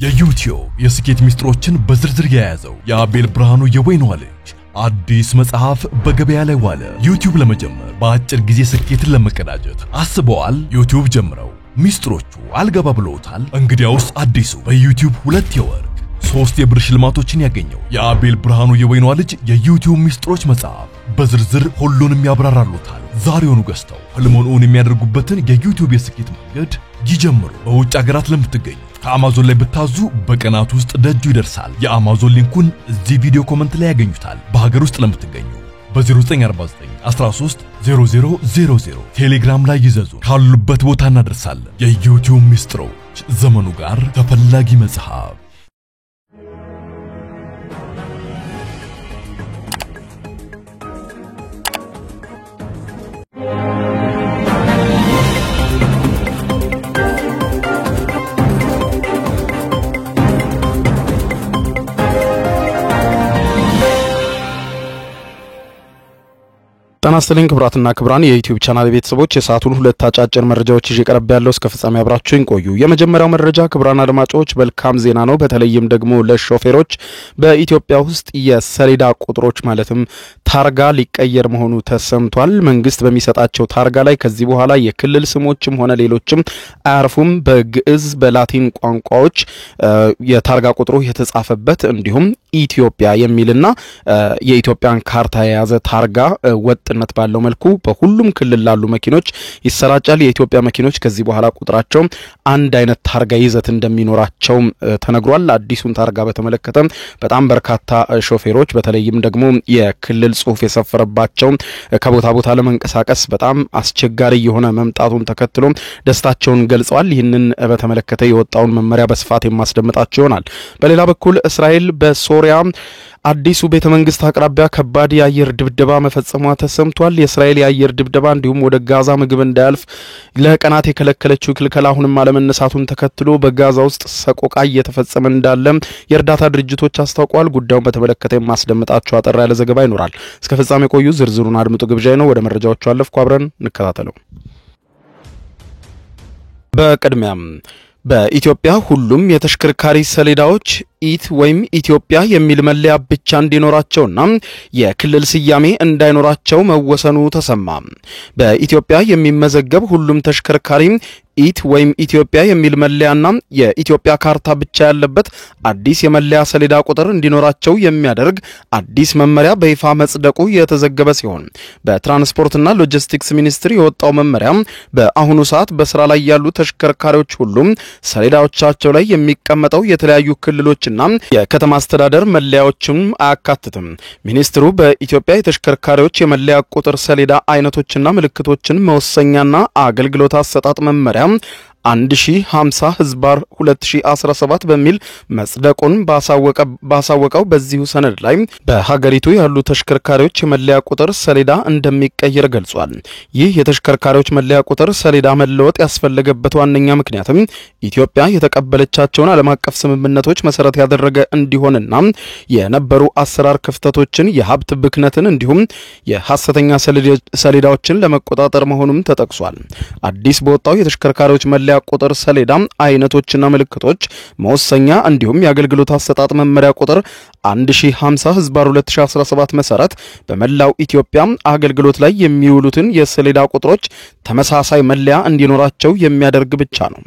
የዩቲዩብ የስኬት ሚስጥሮችን በዝርዝር የያዘው የአቤል ብርሃኑ የወይኗ ልጅ አዲስ መጽሐፍ በገበያ ላይ ዋለ። ዩቲዩብ ለመጀመር በአጭር ጊዜ ስኬትን ለመቀዳጀት አስበዋል? ዩቲዩብ ጀምረው ሚስጥሮቹ አልገባ ብለውታል? እንግዲያውስ አዲሱ በዩቲዩብ 2 የወርቅ 3 የብር ሽልማቶችን ያገኘው የአቤል ብርሃኑ የወይኗ ልጅ የዩቲዩብ ሚስጥሮች መጽሐፍ በዝርዝር ሁሉንም ያብራራሉታል። ዛሬውኑ ገዝተው ህልሞን የሚያደርጉበትን የዩቲዩብ የስኬት መንገድ ይጀምሩ። በውጭ ሀገራት ለምትገኙ ከአማዞን ላይ ብታዙ በቀናት ውስጥ ደጁ ይደርሳል። የአማዞን ሊንኩን እዚህ ቪዲዮ ኮሜንት ላይ ያገኙታል። በሀገር ውስጥ ለምትገኙ በ0949 13 0000 ቴሌግራም ላይ ይዘዙ። ካሉበት ቦታ እናደርሳለን። የዩቲዩብ ሚስጥሮች ዘመኑ ጋር ተፈላጊ መጽሐፍ። ጤና ይስጥልኝ ክብራትና ክብራን የዩቲዩብ ቻናል ቤተሰቦች የሰዓቱን ሁለት አጫጭር መረጃዎች ይዤ ቀርብ ያለው እስከ ፍጻሜ አብራችሁኝ ቆዩ። የመጀመሪያው መረጃ ክብራና አድማጮች መልካም ዜና ነው። በተለይም ደግሞ ለሾፌሮች በኢትዮጵያ ውስጥ የሰሌዳ ቁጥሮች ማለትም ታርጋ ሊቀየር መሆኑ ተሰምቷል። መንግስት በሚሰጣቸው ታርጋ ላይ ከዚህ በኋላ የክልል ስሞችም ሆነ ሌሎችም አያርፉም። በግዕዝ በላቲን ቋንቋዎች የታርጋ ቁጥሩ የተጻፈበት እንዲሁም ኢትዮጵያ የሚልና የኢትዮጵያን ካርታ የያዘ ታርጋ ወጥነት ባለው መልኩ በሁሉም ክልል ላሉ መኪኖች ይሰራጫል። የኢትዮጵያ መኪኖች ከዚህ በኋላ ቁጥራቸው አንድ አይነት ታርጋ ይዘት እንደሚኖራቸው ተነግሯል። አዲሱን ታርጋ በተመለከተ በጣም በርካታ ሾፌሮች በተለይም ደግሞ የክልል ጽሁፍ የሰፈረባቸው ከቦታ ቦታ ለመንቀሳቀስ በጣም አስቸጋሪ የሆነ መምጣቱን ተከትሎ ደስታቸውን ገልጸዋል። ይህንን በተመለከተ የወጣውን መመሪያ በስፋት የማስደምጣቸው ይሆናል። በሌላ በኩል እስራኤል በሶሪያ አዲሱ ቤተመንግስት አቅራቢያ ከባድ የአየር ድብደባ መፈጸሟ ተሰምቷል። የእስራኤል የአየር ድብደባ እንዲሁም ወደ ጋዛ ምግብ እንዳያልፍ ለቀናት የከለከለችው ክልከላ አሁንም አለመነሳቱን ተከትሎ በጋዛ ውስጥ ሰቆቃ እየተፈጸመ እንዳለ የእርዳታ ድርጅቶች አስታውቀዋል። ጉዳዩን በተመለከተ የማስደምጣቸው አጠር ያለ ዘገባ ይኖራል። እስከ ፍጻሜ ቆዩ። ዝርዝሩን አድምጡ ግብዣይ ነው። ወደ መረጃዎቹ አለፍኩ። አብረን እንከታተለው። በቅድሚያም በኢትዮጵያ ሁሉም የተሽከርካሪ ሰሌዳዎች ኢት ወይም ኢትዮጵያ የሚል መለያ ብቻ እንዲኖራቸውና የክልል ስያሜ እንዳይኖራቸው መወሰኑ ተሰማ። በኢትዮጵያ የሚመዘገብ ሁሉም ተሽከርካሪ ኢት ወይም ኢትዮጵያ የሚል መለያና የኢትዮጵያ ካርታ ብቻ ያለበት አዲስ የመለያ ሰሌዳ ቁጥር እንዲኖራቸው የሚያደርግ አዲስ መመሪያ በይፋ መጽደቁ የተዘገበ ሲሆን በትራንስፖርትና ሎጂስቲክስ ሚኒስቴር የወጣው መመሪያ በአሁኑ ሰዓት በስራ ላይ ያሉ ተሽከርካሪዎች ሁሉም ሰሌዳዎቻቸው ላይ የሚቀመጠው የተለያዩ ክልሎችና የከተማ አስተዳደር መለያዎችን አያካትትም። ሚኒስትሩ በኢትዮጵያ የተሽከርካሪዎች የመለያ ቁጥር ሰሌዳ አይነቶችና ምልክቶችን መወሰኛና አገልግሎት አሰጣጥ መመሪያ 1050/2017 በሚል መጽደቁን ባሳወቀው በዚሁ ሰነድ ላይ በሀገሪቱ ያሉ ተሽከርካሪዎች የመለያ ቁጥር ሰሌዳ እንደሚቀየር ገልጿል። ይህ የተሽከርካሪዎች መለያ ቁጥር ሰሌዳ መለወጥ ያስፈለገበት ዋነኛ ምክንያትም ኢትዮጵያ የተቀበለቻቸውን ዓለም አቀፍ ስምምነቶች መሰረት ያደረገ እንዲሆንና የነበሩ አሰራር ክፍተቶችን፣ የሀብት ብክነትን እንዲሁም የሐሰተኛ ሰሌዳዎችን ለመቆጣጠር መሆኑም ተጠቅሷል። አዲስ በወጣው የተሽከርካሪዎች መለያ ቁጥር ሰሌዳ አይነቶችና ምልክቶች መወሰኛ እንዲሁም የአገልግሎት አሰጣጥ መመሪያ ቁጥር 1050/2017 መሰረት በመላው ኢትዮጵያ አገልግሎት ላይ የሚውሉትን የሰሌዳ ቁጥሮች ተመሳሳይ መለያ እንዲኖራቸው የሚያደርግ ብቻ ነው።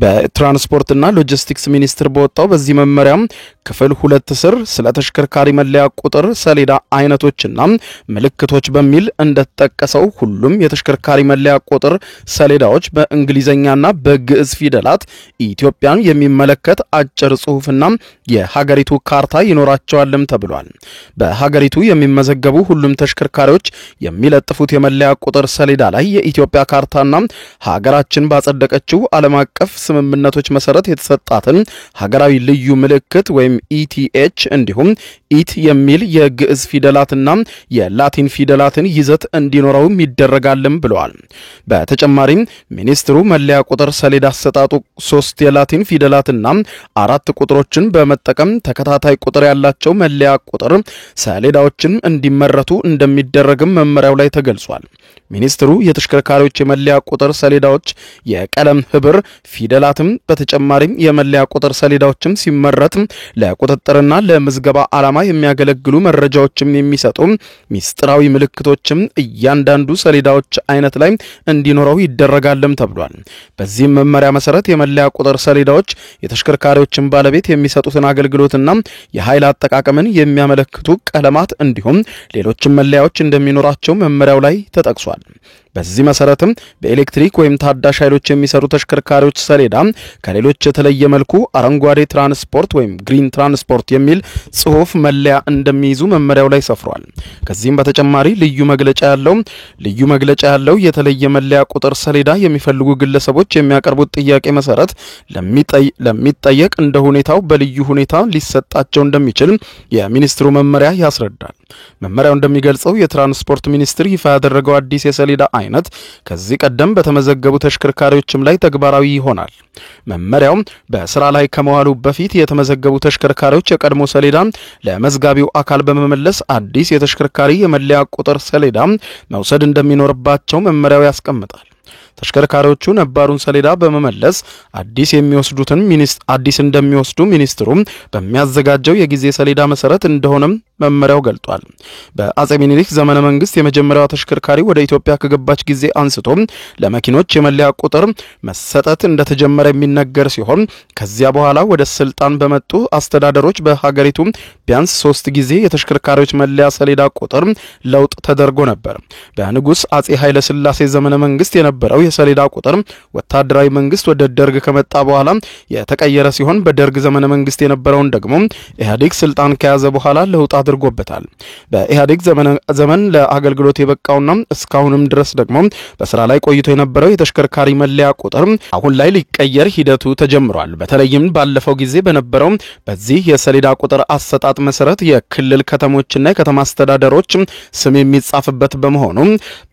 በትራንስፖርትና ሎጂስቲክስ ሚኒስቴር በወጣው በዚህ መመሪያ ክፍል 2 ስር ስለ ተሽከርካሪ መለያ ቁጥር ሰሌዳ አይነቶችና ምልክቶች በሚል እንደተጠቀሰው ሁሉም የተሽከርካሪ መለያ ቁጥር ሰሌዳዎች በእንግሊዘኛና በግዕዝ ፊደላት ኢትዮጵያን የሚመለከት አጭር ጽሑፍና የሀገሪቱ ካርታ ይኖራቸዋልም ተብሏል። በሀገሪቱ የሚመዘገቡ ሁሉም ተሽከርካሪዎች የሚለጥፉት የመለያ ቁጥር ሰሌዳ ላይ የኢትዮጵያ ካርታና ሀገራችን ባጸደቀችው ዓለም አቀፍ ስምምነቶች መሰረት የተሰጣትን ሀገራዊ ልዩ ምልክት ወይም ወይም ኢቲኤች እንዲሁም ኢት የሚል የግዕዝ ፊደላትና የላቲን ፊደላትን ይዘት እንዲኖረው ይደረጋልም ብለዋል። በተጨማሪም ሚኒስትሩ መለያ ቁጥር ሰሌዳ አሰጣጡ 3 የላቲን ፊደላትና 4 ቁጥሮችን በመጠቀም ተከታታይ ቁጥር ያላቸው መለያ ቁጥር ሰሌዳዎችን እንዲመረቱ እንደሚደረግም መመሪያው ላይ ተገልጿል። ሚኒስትሩ የተሽከርካሪዎች የመለያ ቁጥር ሰሌዳዎች የቀለም ህብር ፊደላትም በተጨማሪም የመለያ ቁጥር ሰሌዳዎችም ሲመረጥ ለቁጥጥርና ለምዝገባ ዓላማ የሚያገለግሉ መረጃዎችም የሚሰጡ ሚስጥራዊ ምልክቶችም እያንዳንዱ ሰሌዳዎች አይነት ላይ እንዲኖረው ይደረጋልም ተብሏል። በዚህም መመሪያ መሰረት የመለያ ቁጥር ሰሌዳዎች የተሽከርካሪዎችን ባለቤት የሚሰጡትን አገልግሎትና የኃይል አጠቃቀምን የሚያመለክቱ ቀለማት እንዲሁም ሌሎችም መለያዎች እንደሚኖራቸው መመሪያው ላይ ተጠቅሷል። በዚህ መሰረትም በኤሌክትሪክ ወይም ታዳሽ ኃይሎች የሚሰሩ ተሽከርካሪዎች ሰሌዳ ከሌሎች የተለየ መልኩ አረንጓዴ ትራንስፖርት ወይም ግሪን ትራንስፖርት የሚል ጽሑፍ መለያ እንደሚይዙ መመሪያው ላይ ሰፍሯል። ከዚህም በተጨማሪ ልዩ መግለጫ ያለው የተለየ መለያ ቁጥር ሰሌዳ የሚፈልጉ ግለሰቦች የሚያቀርቡት ጥያቄ መሰረት ለሚጠየቅ እንደ ሁኔታው በልዩ ሁኔታ ሊሰጣቸው እንደሚችል የሚኒስትሩ መመሪያ ያስረዳል። መመሪያው እንደሚገልጸው የትራንስፖርት ሚኒስትር ይፋ ያደረገው አዲስ የሰሌዳ አይነት ከዚህ ቀደም በተመዘገቡ ተሽከርካሪዎችም ላይ ተግባራዊ ይሆናል። መመሪያው በስራ ላይ ከመዋሉ በፊት የተመዘገቡ ተሽከርካሪዎች የቀድሞ ሰሌዳ ለመዝጋቢው አካል በመመለስ አዲስ የተሽከርካሪ የመለያ ቁጥር ሰሌዳ መውሰድ እንደሚኖርባቸው መመሪያው ያስቀምጣል። ተሽከርካሪዎቹ ነባሩን ሰሌዳ በመመለስ አዲስ እንደሚወስዱ ሚኒስትሩ በሚያዘጋጀው የጊዜ ሰሌዳ መሰረት እንደሆነም መመሪያው ገልጧል። በአጼ ሚኒሊክ ዘመነ መንግስት የመጀመሪያው ተሽከርካሪ ወደ ኢትዮጵያ ከገባች ጊዜ አንስቶ ለመኪኖች የመለያ ቁጥር መሰጠት እንደተጀመረ የሚነገር ሲሆን ከዚያ በኋላ ወደ ስልጣን በመጡ አስተዳደሮች በሀገሪቱ ቢያንስ 3 ጊዜ የተሽከርካሪዎች መለያ ሰሌዳ ቁጥር ለውጥ ተደርጎ ነበር። በንጉስ አጼ ኃይለ ሥላሴ ዘመነ መንግስት የነበረው የሰሌዳ ቁጥር ወታደራዊ መንግስት ወደ ደርግ ከመጣ በኋላ የተቀየረ ሲሆን በደርግ ዘመነ መንግስት የነበረውን ደግሞ ኢህአዴግ ስልጣን ከያዘ በኋላ ለውጥ አድርጎበታል። በኢህአዴግ ዘመን ለአገልግሎት የበቃውና እስካሁንም ድረስ ደግሞ በስራ ላይ ቆይቶ የነበረው የተሽከርካሪ መለያ ቁጥር አሁን ላይ ሊቀየር ሂደቱ ተጀምሯል። በተለይም ባለፈው ጊዜ በነበረው በዚህ የሰሌዳ ቁጥር አሰጣጥ መሰረት የክልል ከተሞችና የከተማ አስተዳደሮች ስም የሚጻፍበት በመሆኑ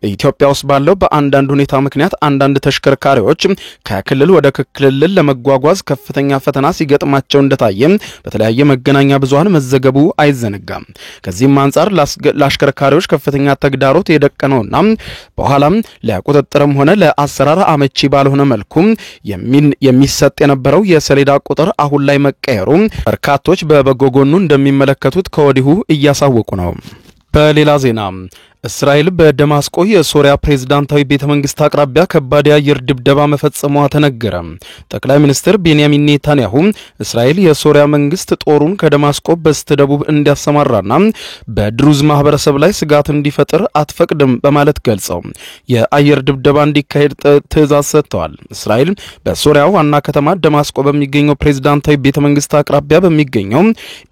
በኢትዮጵያ ውስጥ ባለው በአንዳንድ ሁኔታ ምክንያት አንዳንድ ተሽከርካሪዎች ከክልል ወደ ክልል ለመጓጓዝ ከፍተኛ ፈተና ሲገጥማቸው እንደታየ በተለያየ መገናኛ ብዙሃን መዘገቡ አይዘነጋም። ከዚህም አንፃር ለአሽከርካሪዎች ከፍተኛ ተግዳሮት የደቀነውና በኋላም ለቁጥጥርም ሆነ ለአሰራር አመቺ ባልሆነ መልኩ የሚሰጥ የነበረው የሰሌዳ ቁጥር አሁን ላይ መቀየሩ በርካቶች በበጎ ጎኑ እንደሚመለከቱት ከወዲሁ እያሳወቁ ነው። በሌላ ዜና እስራኤል በደማስቆ የሶሪያ ፕሬዝዳንታዊ ቤተመንግስት አቅራቢያ ከባድ የአየር ድብደባ መፈጸሟ ተነገረ። ጠቅላይ ሚኒስትር ቤንያሚን ኔታንያሁ እስራኤል የሶሪያ መንግስት ጦሩን ከደማስቆ በስተደቡብ እንዲያሰማራና በድሩዝ ማህበረሰብ ላይ ስጋት እንዲፈጥር አትፈቅድም በማለት ገልጸው የአየር ድብደባ እንዲካሄድ ትዕዛዝ ሰጥተዋል። እስራኤል በሶሪያ ዋና ከተማ ደማስቆ በሚገኘው ፕሬዝዳንታዊ ቤተመንግስት አቅራቢያ በሚገኘው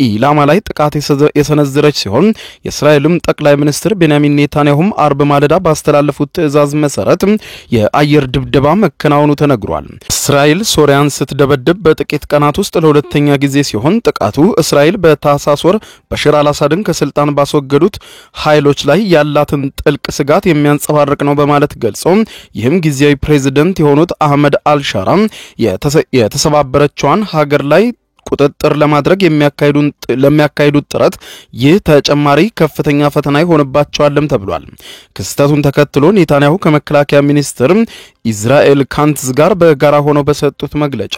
ኢላማ ላይ ጥቃት የሰነዘረች ሲሆን የእስራኤልም ጠቅላይ ሚኒስትር ቤንያሚን ኔታንያሁም አርብ ማለዳ ባስተላለፉት ትዕዛዝ መሰረት የአየር ድብደባ መከናወኑ ተነግሯል። እስራኤል ሶሪያን ስትደበድብ በጥቂት ቀናት ውስጥ ለሁለተኛ ጊዜ ሲሆን ጥቃቱ እስራኤል በታህሳስ ወር በሽር አልአሳድን ከስልጣን ባስወገዱት ኃይሎች ላይ ያላትን ጥልቅ ስጋት የሚያንጸባርቅ ነው በማለት ገልጾ ይህም ጊዜያዊ ፕሬዝዳንት የሆኑት አህመድ አልሻራ የተሰባበረችዋን ሀገር ላይ ቁጥጥር ለማድረግ ለሚያካሂዱት ጥረት ይህ ተጨማሪ ከፍተኛ ፈተና ይሆንባቸዋልም ተብሏል። ክስተቱን ተከትሎ ኔታንያሁ ከመከላከያ ሚኒስትር ኢዝራኤል ካንትዝ ጋር በጋራ ሆነው በሰጡት መግለጫ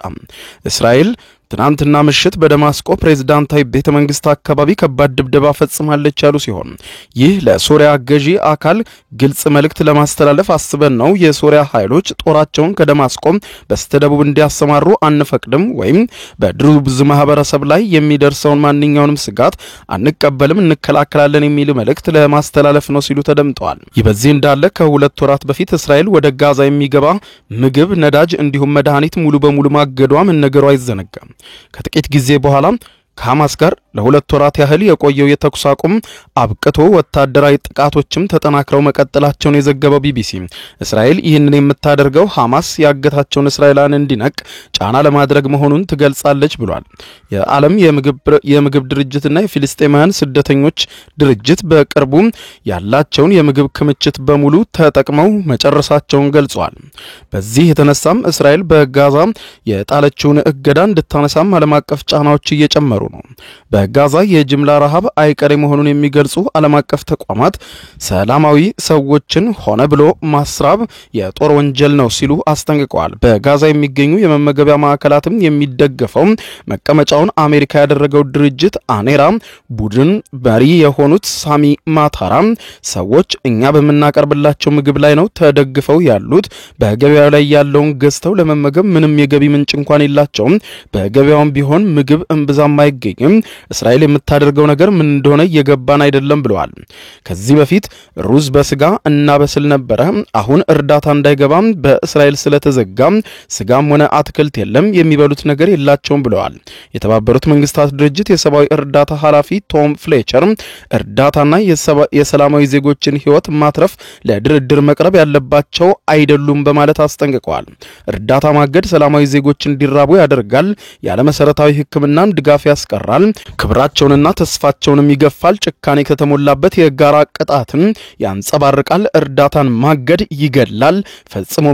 እስራኤል ትናንትና ምሽት በደማስቆ ፕሬዝዳንታዊ ቤተመንግስት አካባቢ ከባድ ድብደባ ፈጽማለች ያሉ ሲሆን ይህ ለሶሪያ ገዢ አካል ግልጽ መልእክት ለማስተላለፍ አስበን ነው። የሶሪያ ኃይሎች ጦራቸውን ከደማስቆ በስተደቡብ እንዲያሰማሩ አንፈቅድም ወይም በድሩዝ ማህበረሰብ ላይ የሚደርሰውን ማንኛውንም ስጋት አንቀበልም፣ እንከላከላለን የሚል መልእክት ለማስተላለፍ ነው ሲሉ ተደምጠዋል። ይህ በዚህ እንዳለ ከ2 ወራት በፊት እስራኤል ወደ ጋዛ የሚገባ ምግብ፣ ነዳጅ እንዲሁም መድኃኒት ሙሉ በሙሉ ማገዷ መነገሩ አይዘነጋም። ከጥቂት ጊዜ በኋላ ከሐማስ ጋር ለሁለት ወራት ያህል የቆየው የተኩስ አቁም አብቅቶ ወታደራዊ ጥቃቶችም ተጠናክረው መቀጠላቸውን የዘገበው ቢቢሲ እስራኤል ይህንን የምታደርገው ሐማስ ያገታቸውን እስራኤላውያን እንዲነቅ ጫና ለማድረግ መሆኑን ትገልጻለች ብሏል። የዓለም የምግብ ድርጅትና የፊልስጤማውያን ስደተኞች ድርጅት በቅርቡ ያላቸውን የምግብ ክምችት በሙሉ ተጠቅመው መጨረሳቸውን ገልጿል። በዚህ የተነሳም እስራኤል በጋዛ የጣለችውን እገዳ እንድታነሳም ዓለም አቀፍ ጫናዎች እየጨመሩ ነው። በጋዛ የጅምላ ረሃብ አይቀሬ መሆኑን የሚገልጹ ዓለም አቀፍ ተቋማት ሰላማዊ ሰዎችን ሆነ ብሎ ማስራብ የጦር ወንጀል ነው ሲሉ አስጠንቅቀዋል። በጋዛ የሚገኙ የመመገቢያ ማዕከላትም የሚደገፈው መቀመጫውን አሜሪካ ያደረገው ድርጅት አኔራ ቡድን መሪ የሆኑት ሳሚ ማታራ ሰዎች እኛ በመናቀርብላቸው ምግብ ላይ ነው ተደግፈው ያሉት፣ በገበያው ላይ ያለውን ገዝተው ለመመገብ ምንም የገቢ ምንጭ እንኳን የላቸውም፣ በገበያውም ቢሆን ምግብ እንብዛም አይገኝም፣ እስራኤል የምታደርገው ነገር ምን እንደሆነ እየገባን አይደለም ብለዋል። ከዚህ በፊት ሩዝ በስጋ እናበስል ነበረ፣ አሁን እርዳታ እንዳይገባም በእስራኤል ስለተዘጋ ስጋም ሆነ አትክልት የለም፣ የሚበሉት ነገር የላቸውም ብለዋል። የተባበሩት መንግስታት ድርጅት የሰብአዊ እርዳታ ኃላፊ ቶም ፍሌቸር እርዳታና የሰላማዊ ዜጎችን ህይወት ማትረፍ ለድርድር መቅረብ ያለባቸው አይደሉም በማለት አስጠንቅቀዋል። እርዳታ ማገድ ሰላማዊ ዜጎች እንዲራቡ ያደርጋል፣ ያለ መሰረታዊ ሕክምናም ድጋፍ ያስቀራል፣ ክብራቸውንና ተስፋቸውንም ይገፋል፣ ጭካኔ ከተሞላበት የጋራ ቅጣትን ያንጸባርቃል፣ እርዳታን ማገድ ይገላል፣ ፈጽሞ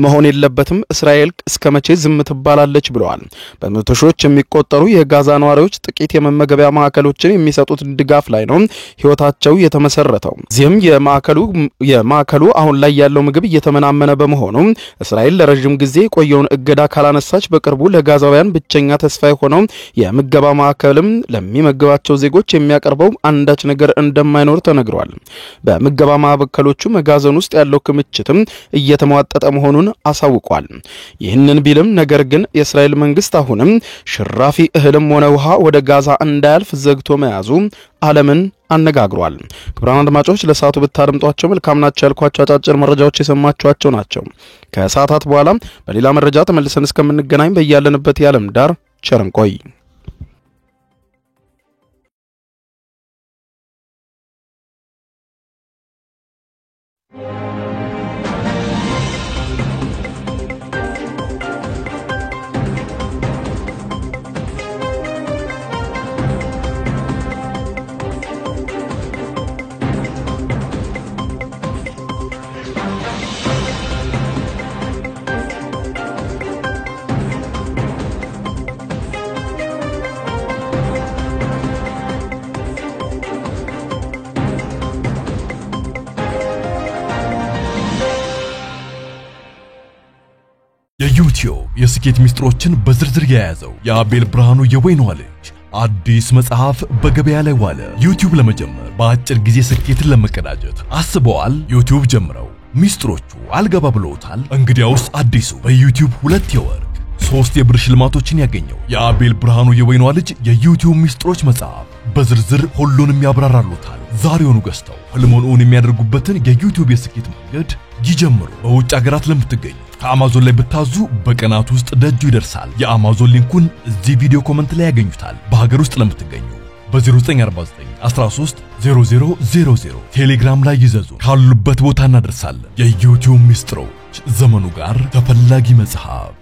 መሆን የለበትም፣ እስራኤል እስከመቼ ዝም ትባላለች ብለዋል። በመቶ ሺዎች የሚቆጠሩ የጋዛ ነዋሪዎች ጥቂት የመመገቢያ ማዕከሎችን የሚሰጡት ድጋፍ ላይ ነው ህይወታቸው የተመሰረተው። እዚህም የማዕከሉ አሁን ላይ ያለው ምግብ እየተመናመነ በመሆኑ እስራኤል ለረጅም ጊዜ የቆየውን እገዳ ካላነሳች በቅርቡ ለጋዛውያን ብቸኛ ተስፋ የሆነው የምገባ ማዕከልም ለሚመገባቸው ዜጎች የሚያቀርበው አንዳች ነገር እንደማይኖር ተነግሯል። በምገባ ማዕከሎቹ መጋዘን ውስጥ ያለው ክምችትም እየተሟጠጠ መሆኑን አሳውቋል። ይህንን ቢልም ነገር ግን የእስራኤል መንግስት አሁንም ሽራፊ እህልም ሆነ ውሃ ወደ ጋዛ እንዳያልፍ ዘግቶ መያዙ ዓለምን አነጋግሯል። ክቡራን አድማጮች ለሰዓቱ ብታደምጧቸው መልካም ናቸው ያልኳቸው አጫጭር መረጃዎች የሰማችኋቸው ናቸው። ከሰዓታት በኋላ በሌላ መረጃ ተመልሰን እስከምንገናኝ በያለንበት የዓለም ዳር ቸር እንቆይ። የዩቲዩብ የስኬት ሚስጥሮችን በዝርዝር የያዘው የአቤል ብርሃኑ የወይኗ ልጅ አዲስ መጽሐፍ በገበያ ላይ ዋለ። ዩቲዩብ ለመጀመር በአጭር ጊዜ ስኬትን ለመቀዳጀት አስበዋል? ዩቲዩብ ጀምረው ሚስጥሮቹ አልገባ ብለውታል? እንግዲያውስ አዲሱ በዩቲዩብ 2 የወርቅ 3 የብር ሽልማቶችን ያገኘው የአቤል ብርሃኑ የወይኗ ልጅ የዩቲዩብ ሚስጥሮች መጽሐፍ በዝርዝር ሁሉንም ያብራራሉታል። ዛሬውኑ ገዝተው ህልሞን የሚያደርጉበትን የዩቲዩብ የስኬት መንገድ ይጀምሩ። በውጭ ሀገራት ለምትገኙ ከአማዞን ላይ ብታዙ በቀናት ውስጥ ደጁ ይደርሳል። የአማዞን ሊንኩን እዚህ ቪዲዮ ኮሜንት ላይ ያገኙታል። በሀገር ውስጥ ለምትገኙ በ0949 13 0000 ቴሌግራም ላይ ይዘዙ። ካሉበት ቦታ እናደርሳለን። የዩቲዩብ ሚስጥሮች ዘመኑ ጋር ተፈላጊ መጽሐፍ